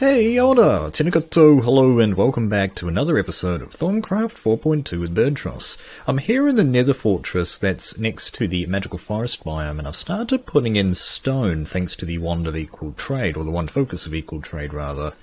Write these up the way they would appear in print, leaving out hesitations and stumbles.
Hey, Oda! Tenikato, hello and welcome back to another episode of Thaumcraft 4.2 with Birdtross. I'm here in the nether fortress that's next to the magical forest biome, and I've started putting in stone thanks to the wand of equal trade, or the wand focus of equal trade rather.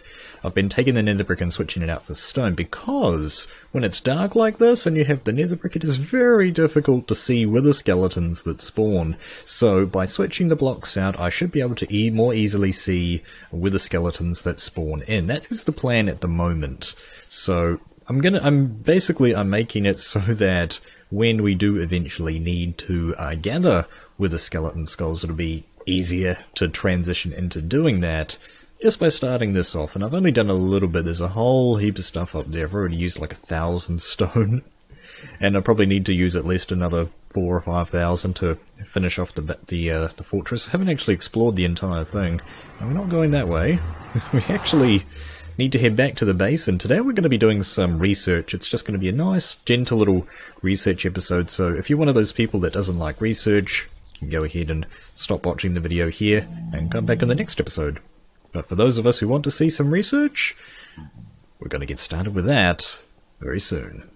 I've been taking the nether brick and switching it out for stone because when it's dark like this and you have the nether brick, it is very difficult to see wither skeletons that spawn. So by switching the blocks out, I should be able to more easily see wither skeletons that spawn in. That is the plan at the moment. So I'm making it so that when we do eventually need to gather wither skeleton skulls, it'll be easier to transition into doing that. Just by starting this off, and I've only done a little bit, there's a whole heap of stuff up there. I've already used like 1,000 stone, and I probably need to use at least another 4,000 or 5,000 to finish off the fortress. I haven't actually explored the entire thing, and we're not going that way. We actually need to head back to the base, and today we're going to be doing some research. It's just going to be a nice, gentle little research episode, so if you're one of those people that doesn't like research, you can go ahead and stop watching the video here, and come back in the next episode. But for those of us who want to see some research, we're going to get started with that very soon.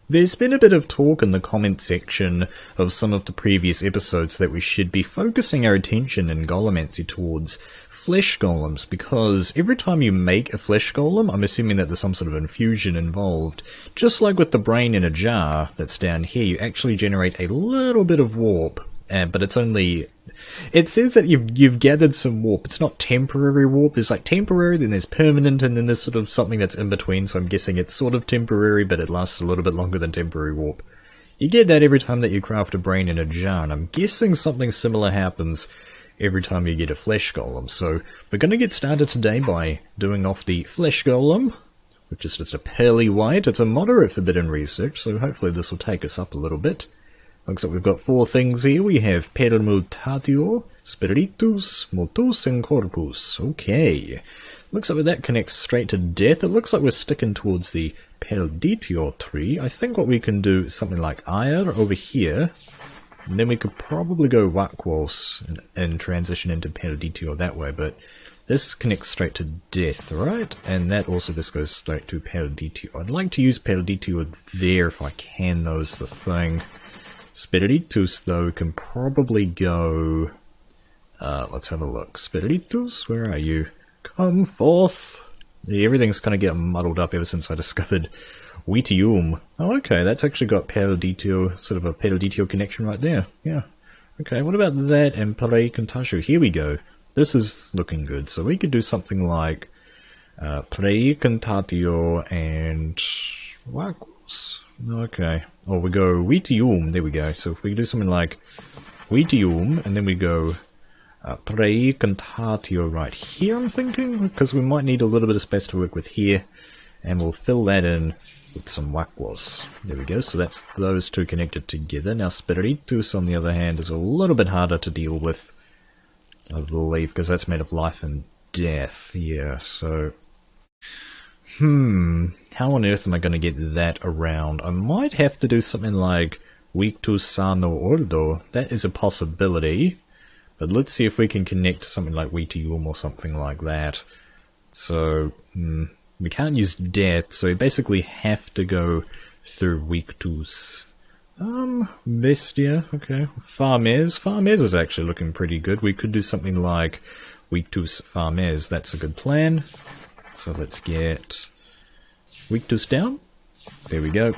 There's been a bit of talk in the comment section of some of the previous episodes that we should be focusing our attention in Golemancy towards flesh golems, because every time you make a flesh golem, I'm assuming that there's some sort of infusion involved, just like with the brain in a jar that's down here, you actually generate a little bit of warp, but it's only... It says that you've gathered some warp. It's not temporary warp. There's like temporary, then there's permanent, and then there's sort of something that's in between, so I'm guessing it's sort of temporary, but it lasts a little bit longer than temporary warp. You get that every time that you craft a brain in a jar, and I'm guessing something similar happens every time you get a flesh golem. So we're going to get started today by doing off the flesh golem, which is just a pearly white. It's a moderate forbidden research, so hopefully this will take us up a little bit. Looks like we've got 4 things here. We have Permutatio, Spiritus, Motus, and Corpus. Okay. Looks like that connects straight to death. It looks like we're sticking towards the Perditio tree. I think what we can do is something like Ire over here. And then we could probably go Wakwas and transition into Perditio that way. But this connects straight to death, right? And that also just goes straight to Perditio. I'd like to use Perditio there if I can, though, is the thing. Spiritus, though, can probably go... let's have a look. Spiritus, where are you? Come forth! Yeah, everything's kind of getting muddled up ever since I discovered Wheatium. Oh, okay, that's actually got Perditio, sort of a Perditio connection right there. Yeah. Okay, what about that and Precantatio? Here we go. This is looking good. So we could do something like Precantatio and... Wakwas. Okay. Oh, we go Wheatium. There we go. So if we do something like Wheatium, and then we go Precantatio right here, I'm thinking, because we might need a little bit of space to work with here, and we'll fill that in with some Wakwas. There we go. So that's those two connected together. Now Spiritus, on the other hand, is a little bit harder to deal with, I believe, because that's made of life and death. Yeah, so... How on earth am I going to get that around? I might have to do something like Victus Sano Ordo. That is a possibility. But let's see if we can connect to something like Wheatium or something like that. So, we can't use death, so we basically have to go through Victus. Bestia, okay. Farmes. Farmes is actually looking pretty good. We could do something like Victus Farmes. That's a good plan. So let's get Victus down. There we go.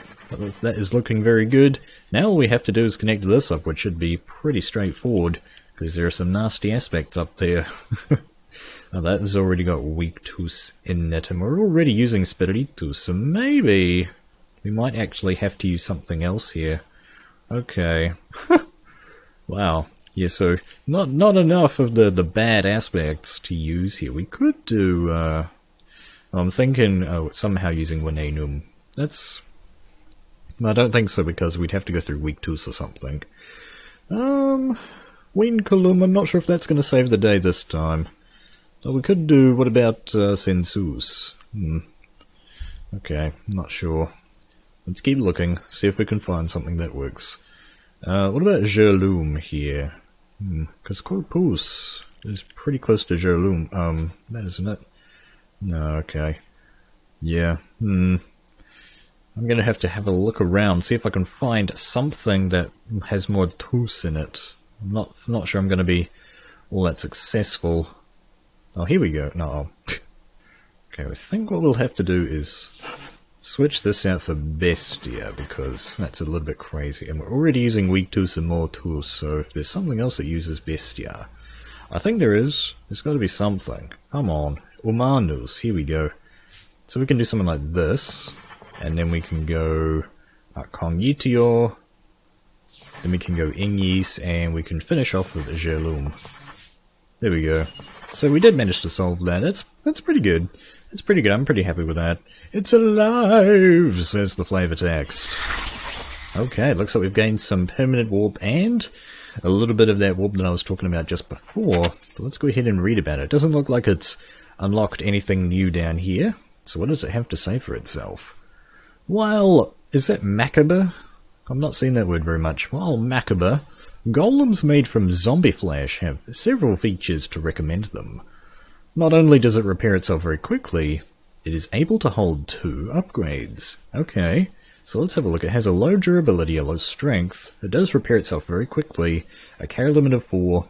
That is looking very good. Now all we have to do is connect this up, which should be pretty straightforward, because there are some nasty aspects up there. Now that has already got Victus in it, and we're already using Spiritus, so maybe we might actually have to use something else here. Okay. Wow. Yeah, so not enough of the bad aspects to use here. We could do... I'm thinking somehow using Venenum. That's... I don't think so, because we'd have to go through Victus or something. Winculum, I'm not sure if that's going to save the day this time. So we could do... What about Sensus? Okay, not sure. Let's keep looking, see if we can find something that works. What about Gerlum here? Because Corpus... is pretty close to Golem. That isn't it? No, okay. Yeah, I'm gonna have to have a look around, see if I can find something that has more tools in it. I'm not sure I'm gonna be all that successful. Oh, here we go. No. Okay, I think what we'll have to do is switch this out for Bestia, because that's a little bit crazy. And we're already using weak tools and more tools, so if there's something else that uses Bestia. I think there is. There's got to be something. Come on. Umanus. Here we go. So we can do something like this. And then we can go Kongitior. Then we can go Ingis, and we can finish off with Golem. There we go. So we did manage to solve that. That's pretty good. It's pretty good. I'm pretty happy with that. It's alive, says the flavor text. Okay, it looks like we've gained some permanent warp and a little bit of that warp that I was talking about just before. But let's go ahead and read about it. It doesn't look like it's unlocked anything new down here. So what does it have to say for itself? Well, is that macabre? I'm not seeing that word very much. Well, macabre. Golems made from zombie flesh have several features to recommend them. Not only does it repair itself very quickly, it is able to hold 2 upgrades. Okay, so let's have a look. It has a low durability, a low strength. It does repair itself very quickly, a carry limit of 4,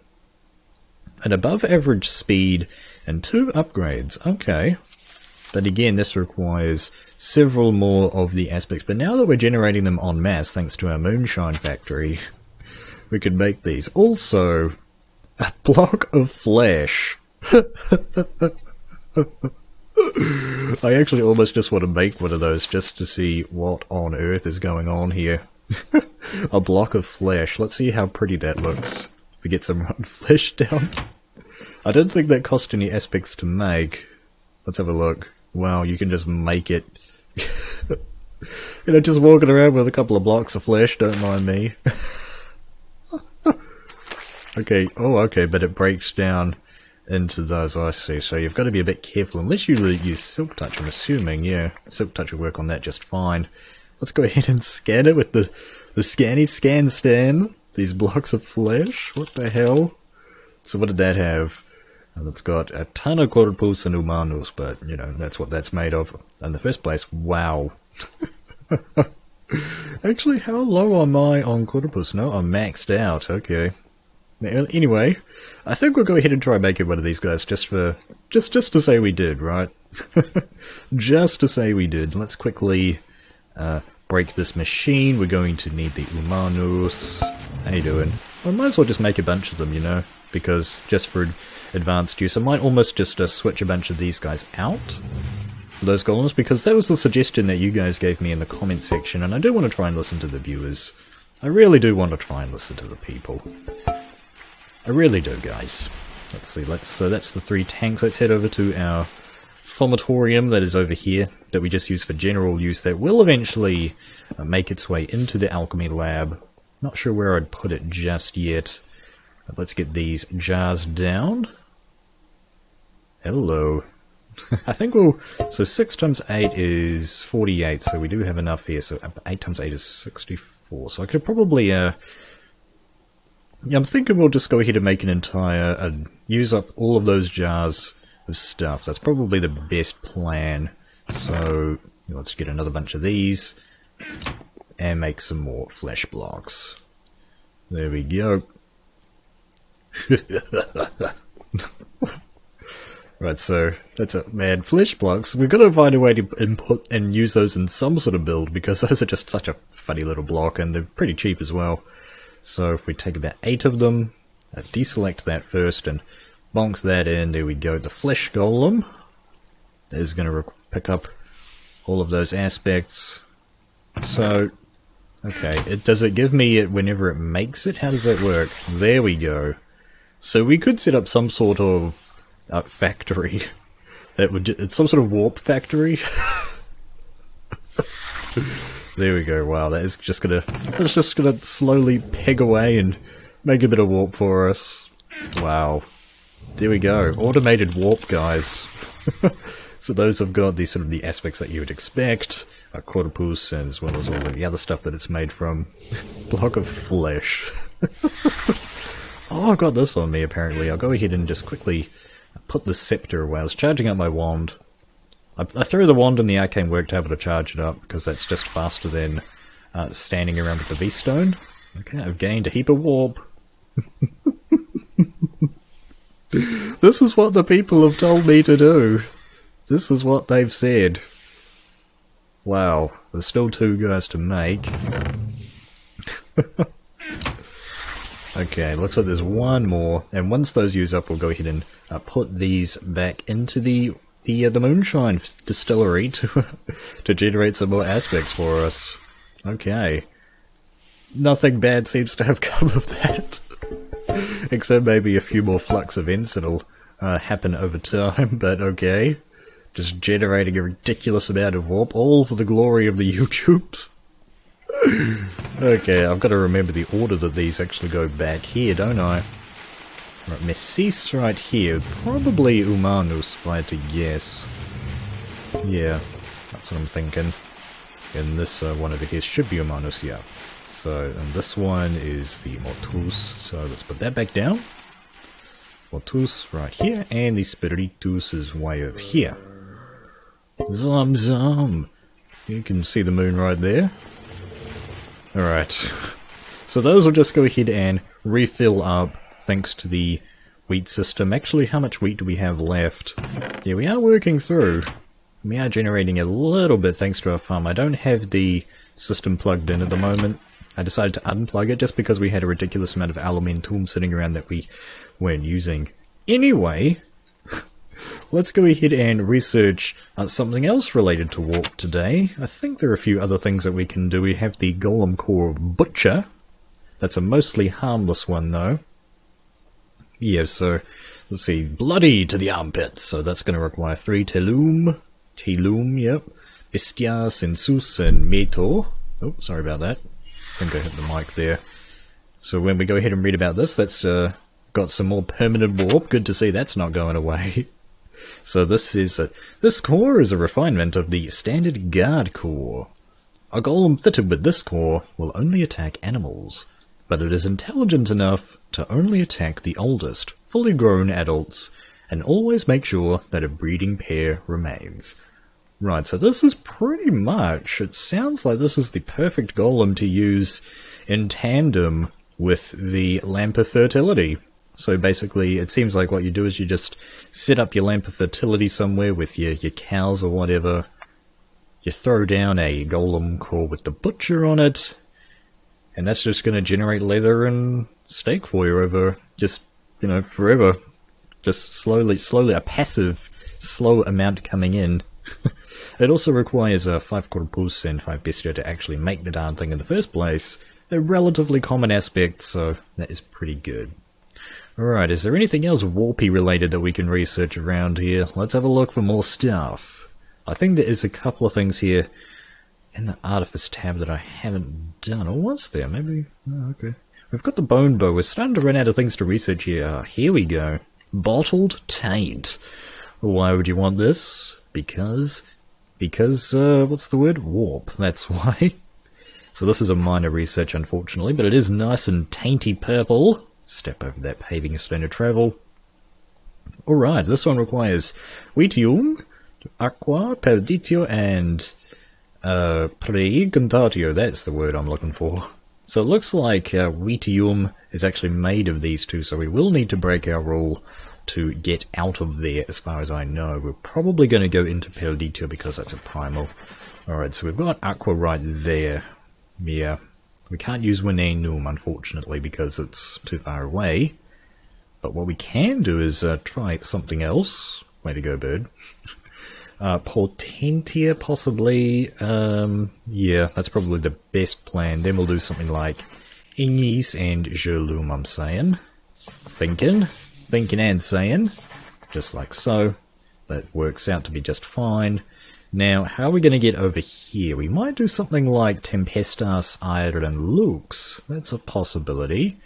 an above average speed, and 2 upgrades. Okay, but again, this requires several more of the aspects. But now that we're generating them en masse, thanks to our moonshine factory, we can make these. Also, a block of flesh. I actually almost just want to make one of those just to see what on earth is going on here. A block of flesh. Let's see how pretty that looks. If we get some rotten flesh down. I don't think that cost any aspects to make. Let's have a look. Wow, you can just make it. You know, just walking around with a couple of blocks of flesh, don't mind me. Okay, oh okay, but it breaks down into those, I see. So you've got to be a bit careful, unless you use Silk Touch, I'm assuming. Yeah, Silk Touch will work on that just fine. Let's go ahead and scan it with the scanny scan stand. These blocks of flesh, what the hell? So what did that have? It's got a ton of quadruples and humanos, but, you know, that's what that's made of. In the first place, wow. Actually, how low am I on quadruples? No, I'm maxed out, okay. Anyway, I think we'll go ahead and try making one of these guys just to say we did, right? Just to say we did. Let's quickly break this machine. We're going to need the humanos. How you doing? Well, I might as well just make a bunch of them, you know, because just for advanced use, I might almost just switch a bunch of these guys out for those golems, because that was the suggestion that you guys gave me in the comment section, and I do want to try and listen to the viewers. I really do want to try and listen to the people. I really do, guys. Let's see, so that's the 3 tanks. Let's head over to our Thaumatorium that is over here, that we just use for general use, that will eventually make its way into the alchemy lab. Not sure where I'd put it just yet. But let's get these jars down. Hello. I think so 6 times 8 is 48, so we do have enough here. So 8 times 8 is 64. So I could probably, yeah, I'm thinking we'll just go ahead and make an entire, use up all of those jars of stuff. That's probably the best plan. So let's get another bunch of these and make some more flesh blocks. There we go. Right, so that's it, man. Flesh blocks. We've got to find a way to input and use those in some sort of build, because those are just such a funny little block, and they're pretty cheap as well. So if we take about 8 of them, deselect that first and bonk that in, there we go. The flesh golem is going to pick up all of those aspects. So, okay, does it give me it whenever it makes it? How does that work? There we go. So we could set up some sort of factory. It's some sort of warp factory. There we go. Wow, that's just gonna slowly peg away and make a bit of warp for us. Wow. There we go. Automated warp, guys. So those have got the sort of the aspects that you would expect. Quadrupus, and as well as all of the other stuff that it's made from. Block of flesh. Oh, I've got this on me apparently. I'll go ahead and just quickly put the scepter away. I was charging up my wand. I threw the wand in the arcane work table to charge it up, because that's just faster than standing around with the V-stone. Okay, I've gained a heap of warp. This is what the people have told me to do. This is what they've said. Wow, there's still 2 guys to make. Okay, looks like there's 1 more, and once those use up, we'll go ahead and put these back into the moonshine distillery to generate some more aspects for us. Okay. Nothing bad seems to have come of that. Except maybe a few more flux events that'll happen over time, but okay. Just generating a ridiculous amount of warp, all for the glory of the YouTubes. Okay, I've got to remember the order that these actually go back here, don't I? Right, Messis right here, probably Humanus if I had to guess. Yeah, that's what I'm thinking. And this one over here should be Humanus, yeah. So, and this one is the Mortus, so let's put that back down. Mortus right here, and the Spiritus is way over here. Zum zum! You can see the moon right there. Alright, so those will just go ahead and refill up thanks to the wheat system. Actually, how much wheat do we have left? Yeah, we are working through. We are generating a little bit thanks to our farm. I don't have the system plugged in at the moment. I decided to unplug it just because we had a ridiculous amount of aluminium sitting around that we weren't using. Anyway, let's go ahead and research something else related to warp today. I think there are a few other things that we can do. We have the Golem Core Butcher. That's a mostly harmless one though. Yeah, so let's see. Bloody to the armpits. So that's going to require 3 Telum. Telum, yep. Bestia, Sensus, and Meto. Oh, sorry about that. I think I hit the mic there. So when we go ahead and read about this, that's got some more permanent warp. Good to see that's not going away. So this is this core is a refinement of the standard guard core. A golem fitted with this core will only attack animals, but it is intelligent enough to only attack the oldest, fully grown adults, and always make sure that a breeding pair remains. Right, so this is pretty much, it sounds like this is the perfect golem to use in tandem with the Lamp of Fertility. So basically, it seems like what you do is you just set up your Lamp of Fertility somewhere with your cows or whatever. You throw down a golem core with the butcher on it, and that's just going to generate leather and steak for you over just, you know, forever. Just slowly, a passive, slow amount coming in. It also requires 5 corpus and 5 bestia to actually make the darn thing in the first place. They're relatively common aspects, so that is pretty good. Alright, is there anything else warpy related that we can research around here? Let's have a look for more stuff. I think there is a couple of things here in the Artifice tab that I haven't done. Or was there? Maybe? Oh, okay. We've got the Bone Bow. We're starting to run out of things to research here. Here we go. Bottled Taint. Why would you want this? Because, what's the word? Warp. That's why. So this is a minor research, unfortunately, but it is nice and tainty purple. Step over that paving stone of travel. Alright, this one requires Wheatium, Aqua, Perditio, and Preguntatio. That's the word I'm looking for. So it looks like Wheatium is actually made of these two, so we will need to break our rule to get out of there, as far as I know. We're probably going to go into Perditio because that's a primal. Alright, so we've got Aqua right there. Yeah. We can't use Venenum, unfortunately, because it's too far away. But what we can do is try something else. Way to go, bird. Potentia, possibly. Yeah, that's probably the best plan. Then we'll do something like Ingis and Jelum, I'm saying. Thinking and saying. Just like so. That works out to be just fine. Now, how are we going to get over here? We might do something like Tempestas, Iron, Lux. That's a possibility.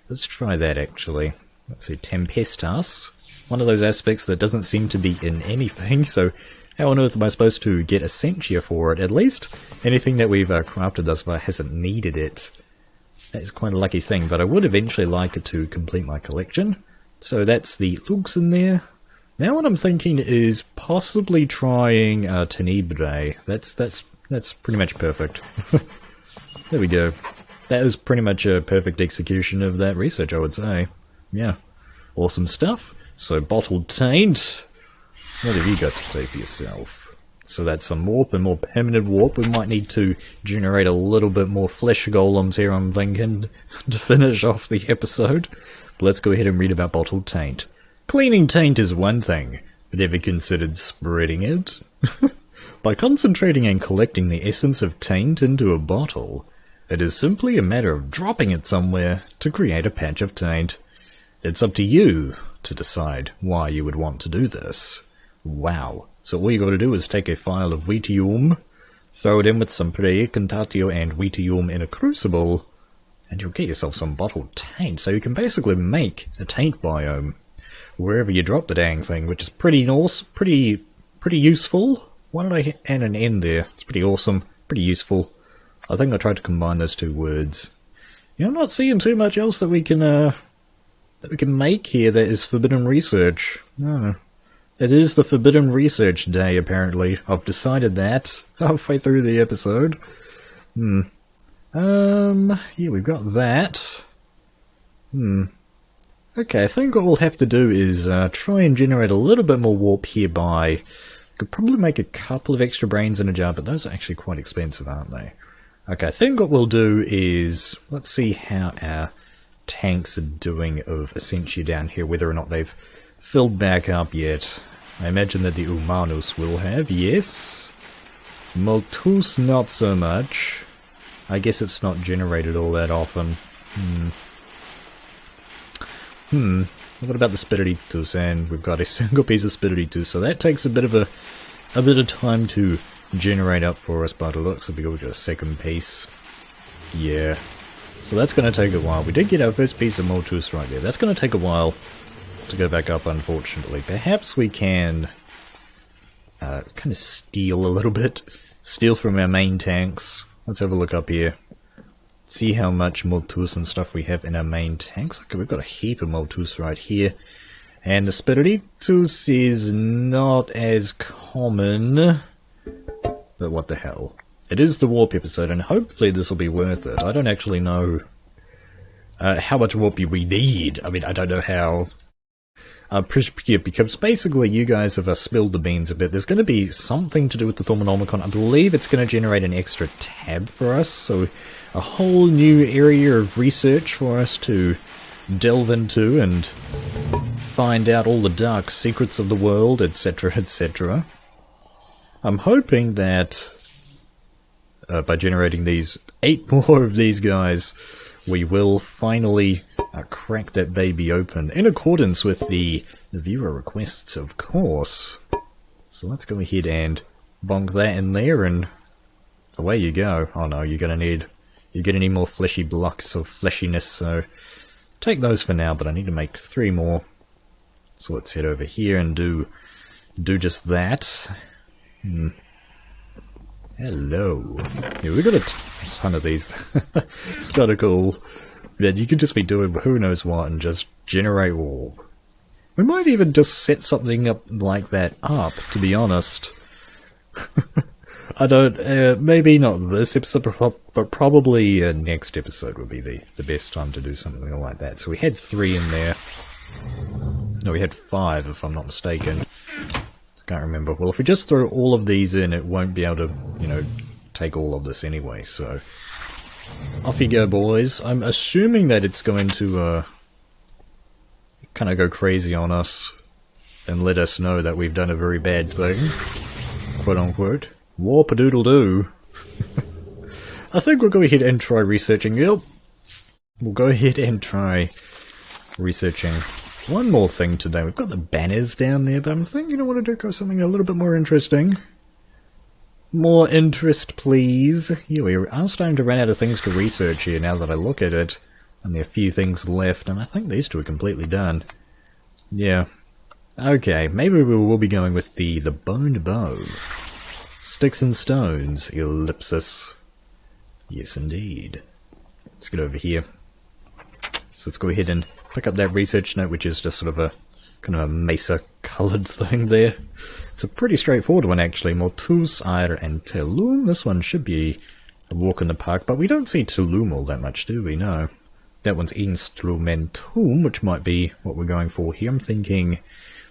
Let's try that, actually. Let's see, Tempestas. One of those aspects that doesn't seem to be in anything, so how on earth am I supposed to get Essentia for it? At least anything that we've crafted thus far hasn't needed it. That is quite a lucky thing, but I would eventually like it to complete my collection. So that's the lugs in there. Now what I'm thinking is possibly trying Tenebrae. That's pretty much perfect. There we go. That is pretty much a perfect execution of that research, I would say. Yeah. Awesome stuff. So, bottled taint. What have you got to say for yourself? So that's some warp and more permanent warp. We might need to generate a little bit more flesh golems here, I'm thinking, to finish off the episode. But let's go ahead and read about bottled taint. Cleaning taint is one thing, but ever considered spreading it? By concentrating and collecting the essence of taint into a bottle, it is simply a matter of dropping it somewhere to create a patch of taint. It's up to you to decide why you would want to do this. Wow. So all you got to do is take a file of Wheatium, throw it in with some Precontatio and Wheatium in a crucible, and you'll get yourself some bottled taint. So you can basically make a taint biome wherever you drop the dang thing, which is pretty nice, pretty useful. Why did I add an N there? It's pretty awesome, pretty useful. I think I tried to combine those two words. Yeah, I'm not seeing too much else that we can make here that is forbidden research. No. It is the forbidden research day, apparently. I've decided that halfway through the episode. Yeah, we've got that. Okay, I think what we'll have to do is try and generate a little bit more warp here by... Could probably make a couple of extra brains in a jar, but those are actually quite expensive, aren't they? Okay, I think what we'll do is... Let's see how our tanks are doing of Essentia down here, whether or not they've filled back up yet. I imagine that the Humanus will have, yes. Multus not so much. I guess it's not generated all that often. What about the Spiritus? And we've got a single piece of Spiritus, so that takes a bit of time to generate up for us, but it looks like we've got a second piece. Yeah. So that's going to take a while. We did get our first piece of Multus right there. That's going to take a while to go back up, unfortunately. Perhaps we can kind of steal a little bit. Steal from our main tanks. Let's have a look up here. See how much Multus and stuff we have in our main tanks. Okay, we've got a heap of Multus right here. And the Spiritus is not as common. But what the hell. It is the warp episode, and hopefully this will be worth it. I don't actually know how much warp we need. I mean, I don't know how... because basically you guys have spilled the beans a bit. There's going to be something to do with the Thaumonomicon. I believe it's going to generate an extra tab for us, so a whole new area of research for us to delve into and find out all the dark secrets of the world, etc., etc. I'm hoping that by generating these 8 more of these guys, we will finally crack that baby open, in accordance with the viewer requests, of course. So let's go ahead and bonk that in there, and away you go. Oh no, you're gonna need more fleshy blocks of fleshiness, so take those for now, but I need to make 3 more. So let's head over here and do just that. Hello. Yeah, we've got a ton of these. It's kind of cool. Yeah, you could just be doing who knows what and just generate warp. We might even just set something up like that up, to be honest. I don't... maybe not this episode, but probably next episode would be the best time to do something like that. So we had 3 in there. No, we had 5, if I'm not mistaken. Can't remember. Well, if we just throw all of these in, it won't be able to, you know, take all of this anyway, so... Off you go, boys. I'm assuming that it's going to, kind of go crazy on us and let us know that we've done a very bad thing. Quote unquote. Warp-a-doodle-doo. I think we'll go ahead and try researching... Yep. We'll go ahead and try researching... one more thing today. We've got the banners down there, but I'm thinking I want to do something a little bit more interesting. More interest, please. Here we are. I'm starting to run out of things to research here now that I look at it. And there are a few things left, and I think these 2 are completely done. Yeah. Okay, maybe we will be going with the boned bow. Sticks and stones, ellipsis. Yes, indeed. let's get over here. So let's go ahead and pick up that research note, which is just sort of a kind of a mesa coloured thing there. It's a pretty straightforward one actually. More tools, iron and Telum. This one should be a walk in the park, but we don't see Telum all that much, do we? No. That one's Instrumentum, which might be what we're going for here. I'm thinking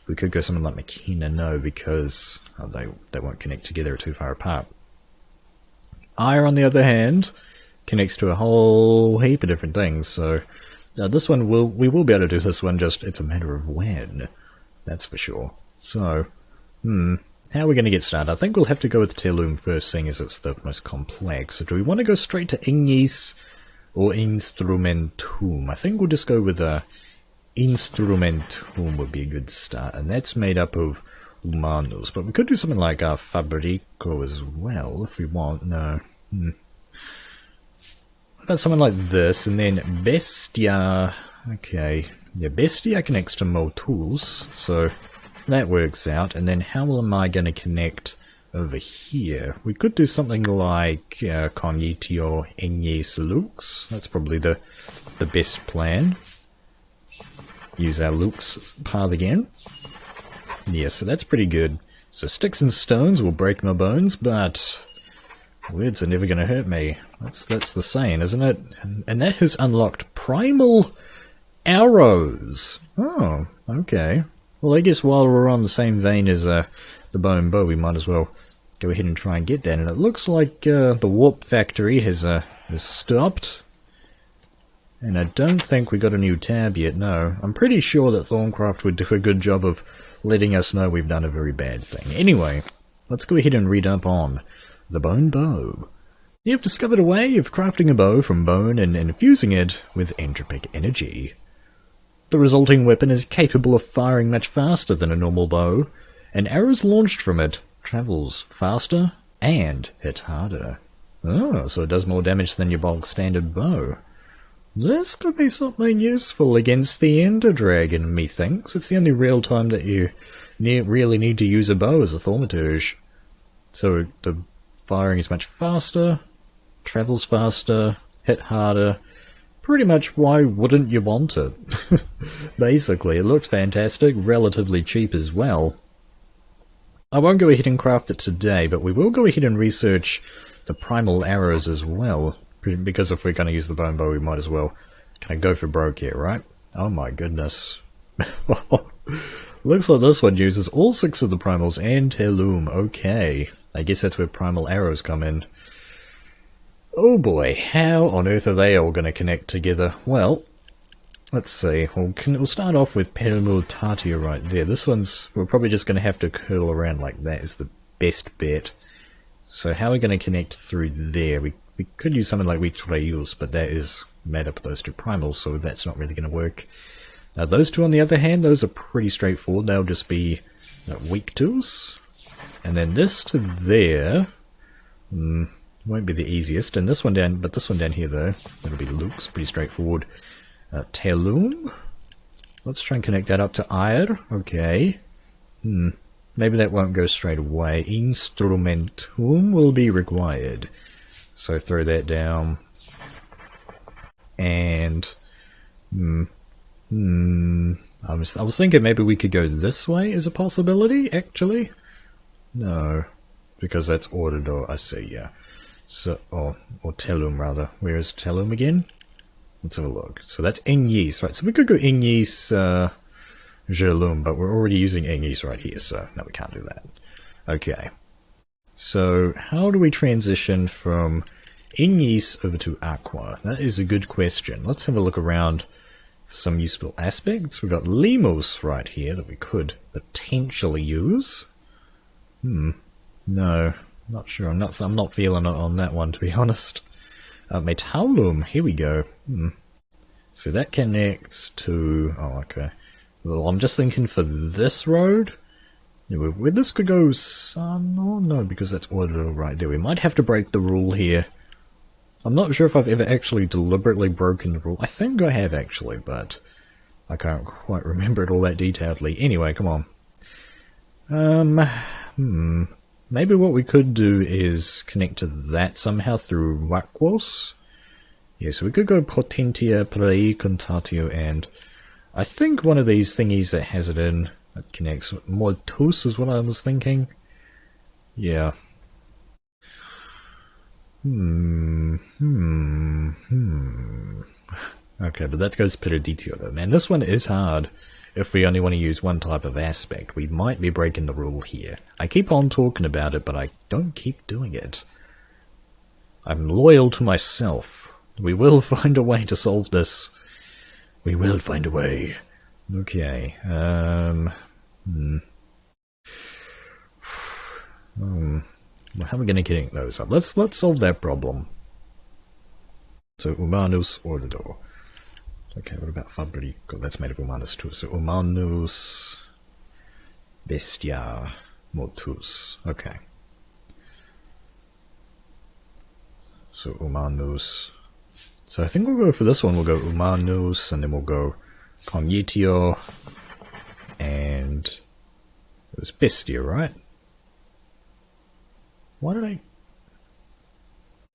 we could go something like Makina, no, because they won't connect together, too far apart. Ire, on the other hand, connects to a whole heap of different things, so this one we will be able to do this one, just it's a matter of when, that's for sure. So, how are we going to get started? I think we'll have to go with Telum first, seeing as it's the most complex. So do we want to go straight to Ignis or Instrumentum? I think we'll just go with Instrumentum would be a good start, and that's made up of Humanos, but we could do something like Fabrico as well, if we want. No. What about something like this, and then Bestia? Okay, yeah, Bestia connects to Mo tools, so that works out. And then how am I going to connect over here? We could do something like Cognitio Ignis Lux. That's probably the best plan. Use our Lux path again. Yeah, so that's pretty good. So sticks and stones will break my bones, but words are never going to hurt me. That's the saying, isn't it? And that has unlocked Primal Arrows. Oh, okay. Well, I guess while we're on the same vein as the bone bow, we might as well go ahead and try and get that. And it looks like the warp factory has stopped. And I don't think we got a new tab yet, no. I'm pretty sure that Thaumcraft would do a good job of letting us know we've done a very bad thing. Anyway, let's go ahead and read up on the bone bow. You've discovered a way of crafting a bow from bone and infusing it with entropic energy. The resulting weapon is capable of firing much faster than a normal bow, and arrows launched from it travels faster and hit harder. Oh, so it does more damage than your bulk standard bow. This could be something useful against the Ender Dragon, methinks. It's the only real time that you really need to use a bow as a thaumaturge. So the firing is much faster, travels faster, hit harder. Pretty much, why wouldn't you want it? Basically, it looks fantastic, relatively cheap as well. I won't go ahead and craft it today, but we will go ahead and research the Primal Arrows as well. Because if we're going to use the bone bow, we might as well kind of go for broke here, right? Oh my goodness. Looks like this one uses all 6 of the primals and Telum. Okay. I guess that's where Primal Arrows come in. Oh boy, how on earth are they all going to connect together? Well, let's see. We'll start off with Permutatia right there. This one's, we're probably just going to have to curl around like that is the best bet. So how are we going to connect through there? We could use something like Vitrayus, but that is made up of those 2 primals, so that's not really going to work. Now those 2 on the other hand, those are pretty straightforward. They'll just be weak tools. And then this to there won't be the easiest. And this one down, but this one down here though, that'll be Luke's, pretty straightforward. Telum. Let's try and connect that up to Ire. Okay. Maybe that won't go straight away. Instrumentum will be required. So throw that down, and I was thinking maybe we could go this way as a possibility. Actually, no, because that's ordered. Or I see, yeah. So or Telum rather. Where is Telum again? Let's have a look. So that's Ignis, right? So we could go Ignis Gelum, but we're already using Ignis right here, so no, we can't do that. Okay. So, how do we transition from Ignis over to Aqua? That is a good question. Let's have a look around for some useful aspects. We've got Limos right here that we could potentially use. No, not sure. I'm not feeling it on that one, to be honest. Metallum, here we go. So that connects to... Oh, okay. Well, I'm just thinking for this road... Where this could go, no, because that's order right there. We might have to break the rule here. I'm not sure if I've ever actually deliberately broken the rule. I think I have actually, but I can't quite remember it all that detailedly. Anyway, come on. Maybe what we could do is connect to that somehow through Wakwas. Yeah, so we could go Potentia, Precontatio, and I think one of these thingies that has it in, that connects. Mortus is what I was thinking. Yeah. Okay, but that goes Periditio though. Man, this one is hard. If we only want to use one type of aspect, we might be breaking the rule here. I keep on talking about it, but I don't keep doing it. I'm loyal to myself. We will find a way to solve this. We will find a way. Okay, how are we going to get those up? Let's solve that problem. So, Humanus Ordo. Okay, what about Fabri? God, that's made of Humanus too. So, Humanus Bestia Mortus. Okay. So, Humanus. So, I think we'll go for this one. We'll go Humanus, and then we'll go Cognitio, and it was Bestia, right? Why did I...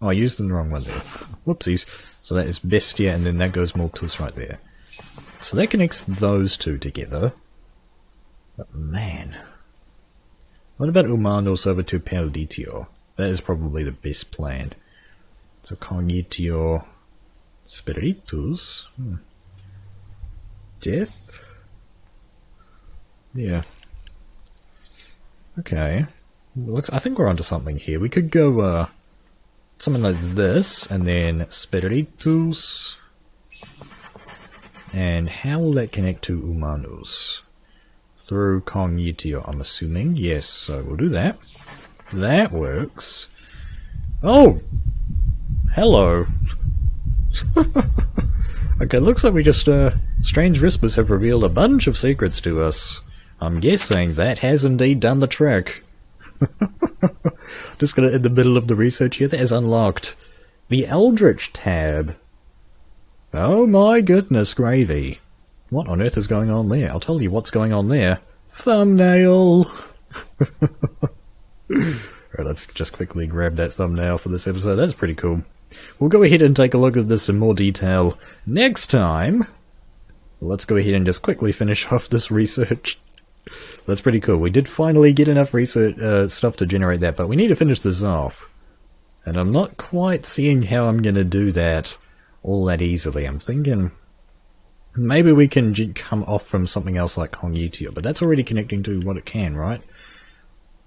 Oh, I used the wrong one there. Whoopsies. So that is Bestia, and then that goes Mortus right there. So that connects those two together. But man. What about Humanos over to Periditio? That is probably the best plan. So Cognitio Spiritus. Death? Yeah. Okay. Looks, I think we're onto something here. We could go something like this, and then Spiritus. And how will that connect to Humanus? Through Cognitio, I'm assuming. Yes, so we'll do that. That works. Oh! Hello! Okay, looks like we just, Strange Whispers have revealed a bunch of secrets to us. I'm guessing that has indeed done the trick. Just gonna in the middle of the research here, that is unlocked. The Eldritch tab. Oh my goodness gravy. What on earth is going on there? I'll tell you what's going on there. Thumbnail! Alright, let's just quickly grab that thumbnail for this episode. That's pretty cool. We'll go ahead and take a look at this in more detail next time. Let's go ahead and just quickly finish off this research. That's pretty cool. We did finally get enough research stuff to generate that, but we need to finish this off. And I'm not quite seeing how I'm going to do that all that easily. I'm thinking maybe we can come off from something else like Cognitio, but that's already connecting to what it can, right?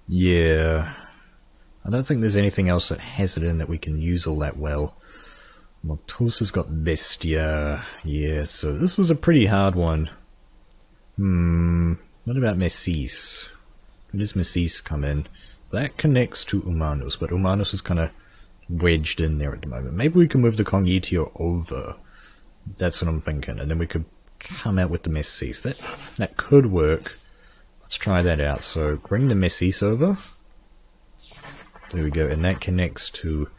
Yeah. I don't think there's anything else that has it in that we can use all that well. Mortus has got Bestia. Yeah, so this is a pretty hard one. What about Messis? Where does Messis come in? That connects to Humanus, but Humanus is kind of wedged in there at the moment. Maybe we can move the Cognitio over. That's what I'm thinking. And then we could come out with the Messis. That could work. Let's try that out. So bring the Messis over. There we go. And that connects to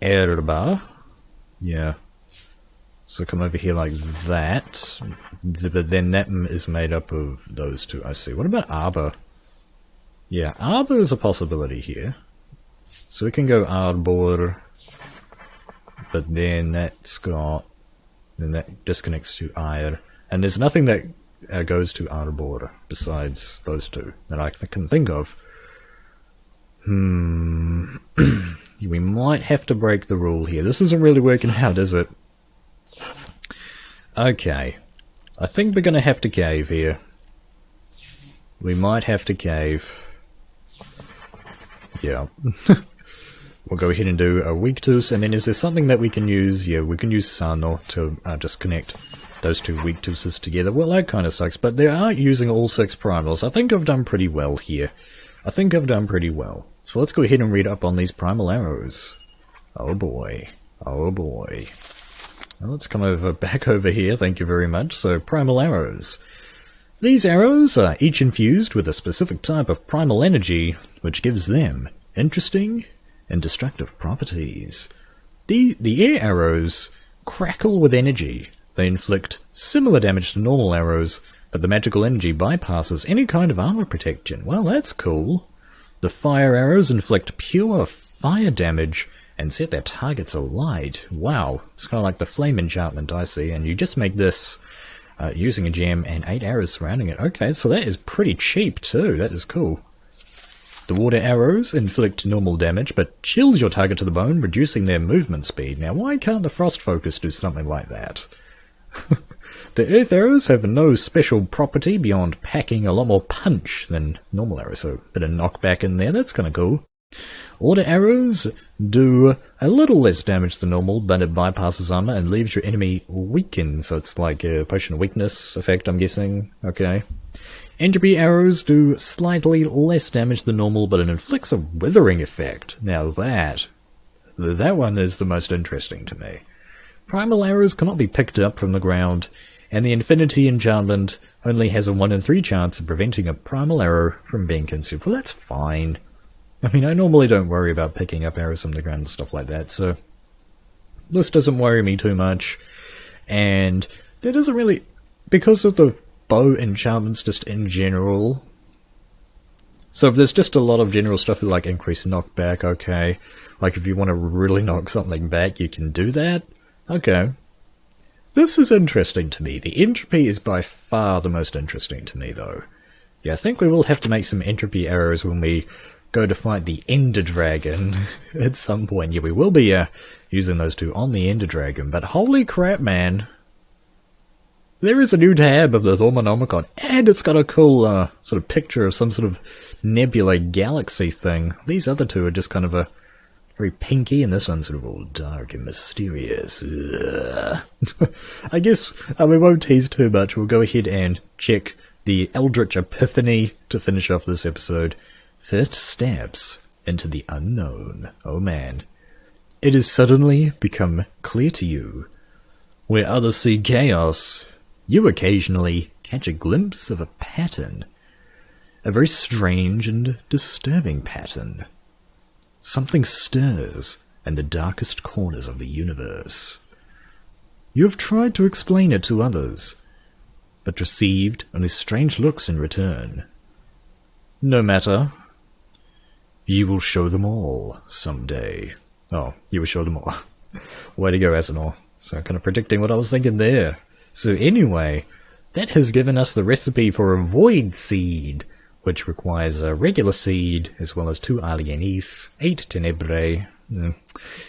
Erba. Yeah. So come over here like that. But then that is made up of those two. I see. What about Arbor? Yeah, Arbor is a possibility here. So we can go Arbor. But then that's got... Then that disconnects to Ire. And there's nothing that goes to Arbor besides those two that I can think of. We might have to break the rule here. This isn't really working out, is it? Okay. I think we're going to have to cave here. We might have to cave. Yeah. We'll go ahead and do a Weaktus, and then is there something that we can use? Yeah, we can use Sano to just connect those two Weaktuses together. Well, that kind of sucks, but they are using all 6 primals. I think I've done pretty well here. I think I've done pretty well. So let's go ahead and read up on these Primal Arrows. Oh boy. Oh boy. Well, let's come back over here, thank you very much. So, Primal Arrows. These arrows are each infused with a specific type of primal energy, which gives them interesting and destructive properties. The air arrows crackle with energy. They inflict similar damage to normal arrows, but the magical energy bypasses any kind of armor protection. Well, that's cool. The fire arrows inflict pure fire damage and set their targets alight. Wow, it's kind of like the flame enchantment I see, and you just make this using a gem and 8 arrows surrounding it. Okay, so that is pretty cheap too, that is cool. The water arrows inflict normal damage, but chills your target to the bone, reducing their movement speed. Now why can't the frost focus do something like that? The earth arrows have no special property beyond packing a lot more punch than normal arrows, so a bit of knockback in there, that's kind of cool. Water arrows do a little less damage than normal, but it bypasses armor and leaves your enemy weakened, so it's like a potion of weakness effect, I'm guessing. Okay. Entropy arrows do slightly less damage than normal, but it inflicts a withering effect. Now that one is the most interesting to me. Primal arrows cannot be picked up from the ground, and the Infinity enchantment only has a 1 in 3 chance of preventing a primal arrow from being consumed. Well, that's fine. I mean, I normally don't worry about picking up arrows from the ground and stuff like that, so this doesn't worry me too much. And there doesn't really, because of the bow enchantments just in general. So if there's just a lot of general stuff like increased knockback, okay. Like if you want to really knock something back, you can do that. Okay. This is interesting to me. The entropy is by far the most interesting to me, though. Yeah, I think we will have to make some entropy arrows when we go to fight the Ender Dragon at some point. Yeah, we will be using those two on the Ender Dragon, but holy crap, man. There is a new tab of the Thaumonomicon, and it's got a cool sort of picture of some sort of nebula galaxy thing. These other two are just kind of a very pinky, and this one's sort of all dark and mysterious. I guess we won't tease too much. We'll go ahead and check the Eldritch Epiphany to finish off this episode. First steps into the unknown. Oh man. It has suddenly become clear to you. Where others see chaos, you occasionally catch a glimpse of a pattern. A very strange and disturbing pattern. Something stirs in the darkest corners of the universe. You have tried to explain it to others, but received only strange looks in return. No matter. You will show them all someday. Oh, you will show them all. Way to go, Asinor. So kind of predicting what I was thinking there. So anyway, that has given us the recipe for a Void Seed, which requires a regular seed, as well as 2 alienis, 8 tenebrae,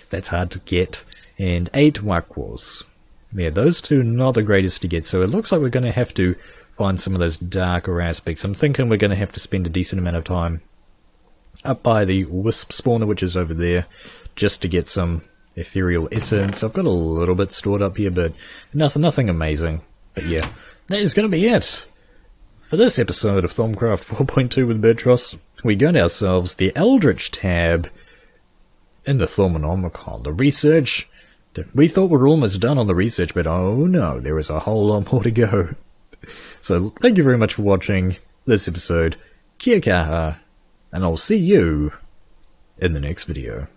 that's hard to get, and 8 wakwas. Yeah, those two not the greatest to get, so it looks like we're going to have to find some of those darker aspects. I'm thinking we're going to have to spend a decent amount of time up by the wisp spawner, which is over there, just to get some ethereal essence. I've got a little bit stored up here, but nothing amazing. But yeah, that is going to be it for this episode of Thaumcraft 4.2 with Birdtross. We got ourselves the Eldritch tab in the Thaumonomicon. The research, we thought we were almost done on the research, but oh no, there is a whole lot more to go. So thank you very much for watching this episode. Kia kaha, and I'll see you in the next video.